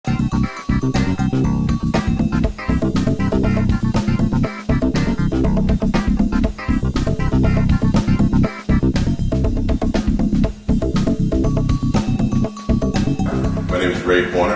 My name is Ray Horner,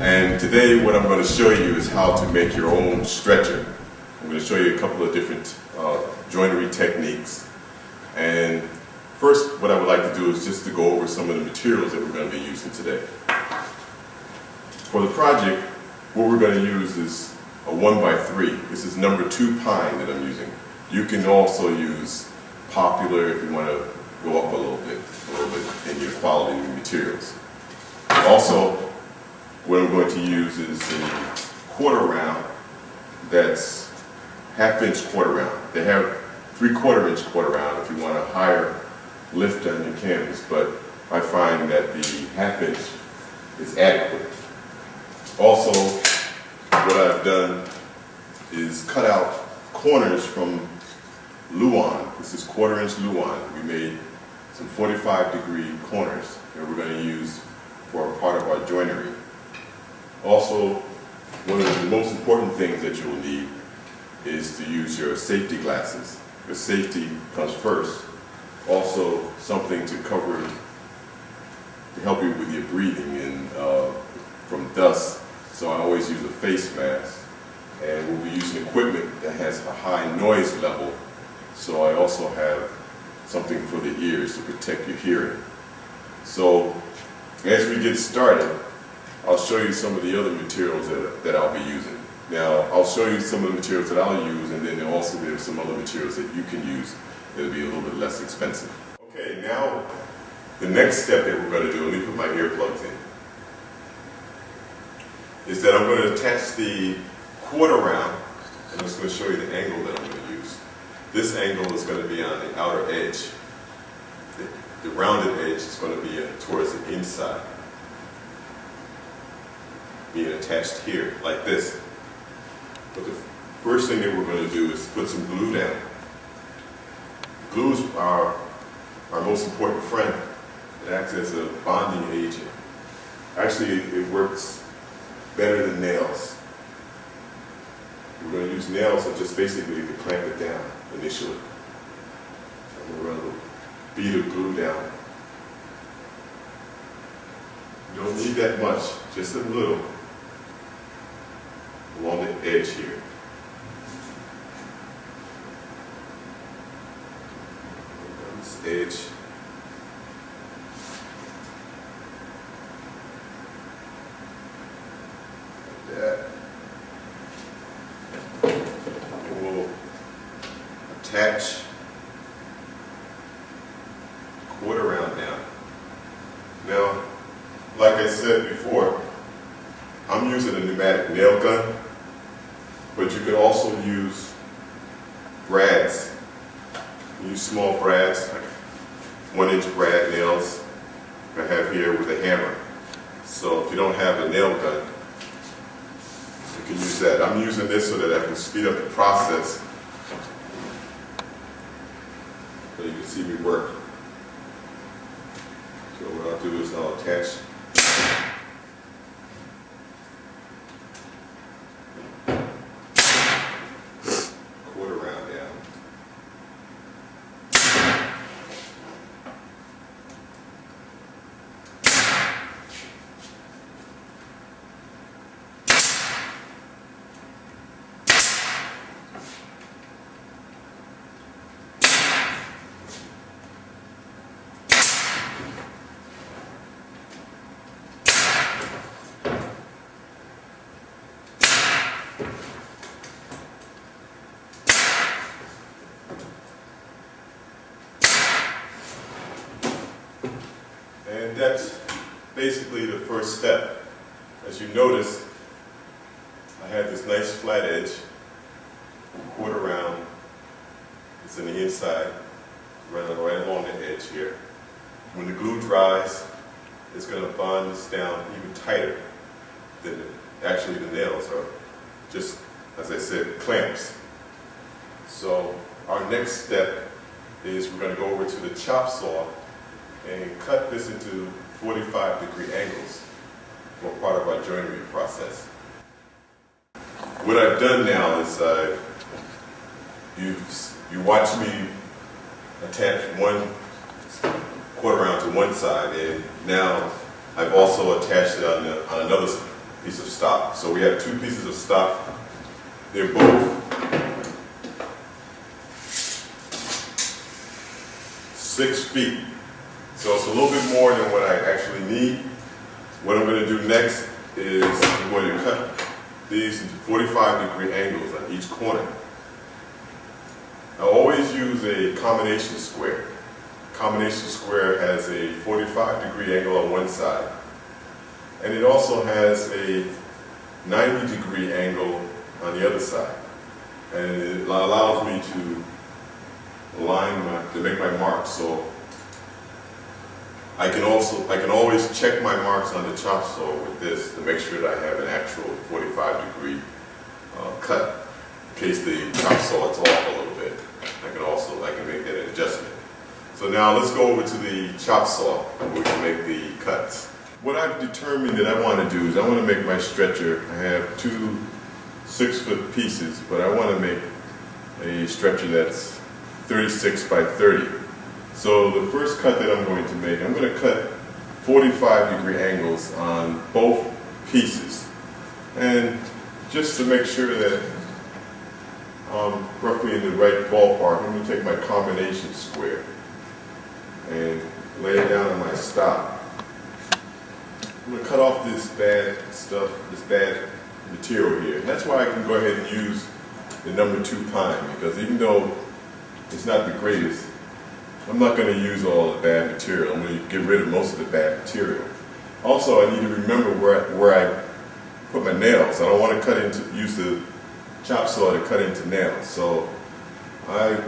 and today what I'm going to show you is how to make your own stretcher. I'm going to show you a couple of different joinery techniques, and first what I would like to do is just to go over some of the materials that we're going to be using today. For the project, what we're going to use is a 1x3. This is number 2 pine that I'm using. You can also use poplar if you want to go up a little bit in your quality of materials. Also, what I'm going to use is a 1/4 round that's 1/2 inch 1/4 round. They have 3/4 inch 1/4 round if you want a higher lift on your canvas, but I find that the 1/2 inch is adequate. Also, what I've done is cut out corners from Luan. This is 1/4 inch Luan. We made some 45-degree corners that we're going to use for a part of our joinery. Also, one of the most important things that you'll need is to use your safety glasses, because safety comes first. Also, something to cover, to help you with your breathing and from dust. So I always use a face mask, and we'll be using equipment that has a high noise level. So I also have something for the ears to protect your hearing. So as we get started, I'll show you some of the other materials that I'll be using. Now, I'll show you some of the materials that I'll use, and then there'll also be some other materials that you can use that'll be a little bit less expensive. Okay, now the next step that we're going to do, let me put my earplugs in, is that I'm going to attach the 1/4 round, and I'm just going to show you the angle that I'm going to use. This angle is going to be on the outer edge. The rounded edge is going to be towards the inside, being attached here, like this. But the first thing that we're going to do is put some glue down. Glue is our most important friend. It acts as a bonding agent. Actually, it works better than nails. We're going to use nails and just basically to clamp it down initially. And we're going to bead of glue down. You don't need that much, just a little along the edge here. On this edge. Like that. And we'll attach 1/4 round down. Now, like I said before, I'm using a pneumatic nail gun, but you can also use brads. Use small brads, like 1-inch brad nails I have here with a hammer. So if you don't have a nail gun, you can use that. I'm using this so that I can speed up the process, so you can see me work. So what I'll do is I'll attach and that's basically the first step. As you notice, I have this nice flat edge, 1/4 round. It's on the inside, running right along the edge here. When the glue dries, it's going to bond this down even tighter than actually the nails are. Just, as I said, clamps. So our next step is we're going to go over to the chop saw and cut this into 45-degree angles. for part of our joinery process. What I've done now is you watch me attach one quarter round to one side, and now I've also attached it on another piece of stock. So we have two pieces of stock. They're both 6 feet. So it's a little bit more than what I actually need. What I'm going to do next is I'm going to cut these into 45-degree angles on each corner. I always use a combination square. Combination square has a 45-degree angle on one side, and it also has a 90-degree angle on the other side, and it allows me to make my marks. So I can always check my marks on the chop saw with this to make sure that I have an actual 45-degree cut. In case the chop saw is off a little bit, I can make that adjustment. So now let's go over to the chop saw and we can make the cuts. What I've determined that I want to do is I want to make my stretcher. I have two 6-foot pieces, but I want to make a stretcher that's 36 by 30. So the first cut that I'm going to make, I'm going to cut 45-degree angles on both pieces. And just to make sure that I'm roughly in the right ballpark, I'm going to take my combination square and lay it down on my stock. I'm going to cut off this bad stuff, this bad material here. And that's why I can go ahead and use the number 2 pine, because even though it's not the greatest, I'm not going to use all the bad material. I'm going to get rid of most of the bad material. Also, I need to remember where I put my nails. I don't want to use the chop saw to cut into nails. So I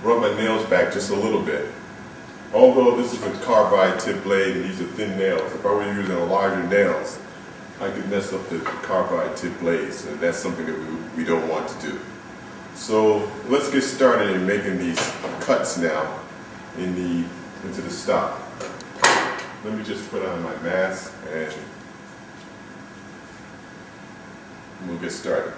brought my nails back just a little bit. Although this is a carbide tip blade and these are thin nails, if I were using a larger nails, I could mess up the carbide tip blades, and that's something that we don't want to do. So let's get started in making these cuts now into the stock. Let me just put on my mask and we'll get started.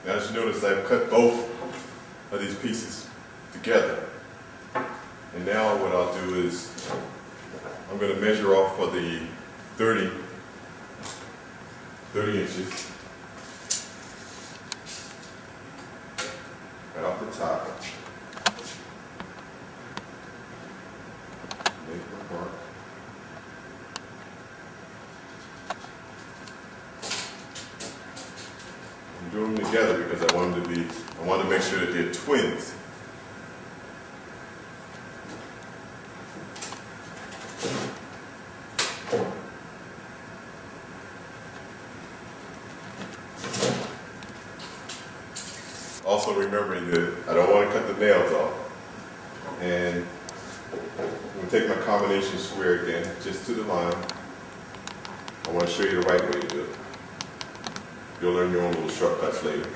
Now, as you notice, I've cut both of these pieces together. And now what I'll do is I'm going to measure off for the 30 inches right off the top. Make my mark. I'm doing them together because I want to make sure that they're twins. Also remembering that I don't want to cut the nails off. And I'm going to take my combination square again, just to the line. I want to show you the right way to do it. You'll learn your own little shortcuts later.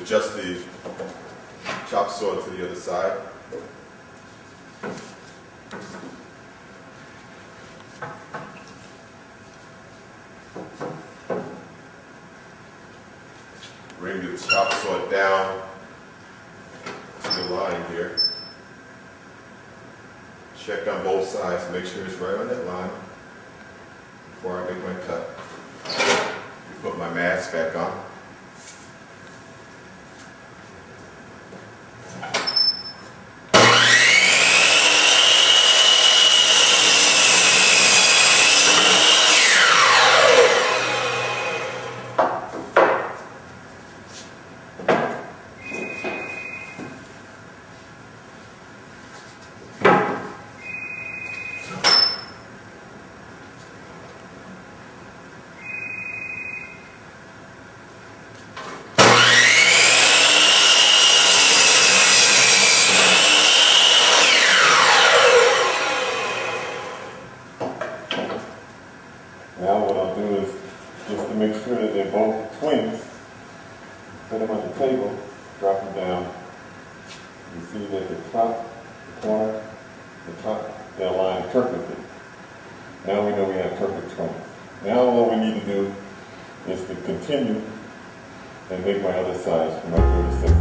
Adjust the chop chop saw to the other side. Bring the chop saw down to the line here. Check on both sides, make sure it's right on that line before I make my cut. Put my mask back on. Now what I'll do is, just to make sure that they're both twins, set them on the table, drop them down. You see that the top, the corner, the top, they align perfectly. Now we know we have perfect twins. Now all we need to do is to continue and make my other sides for my 36.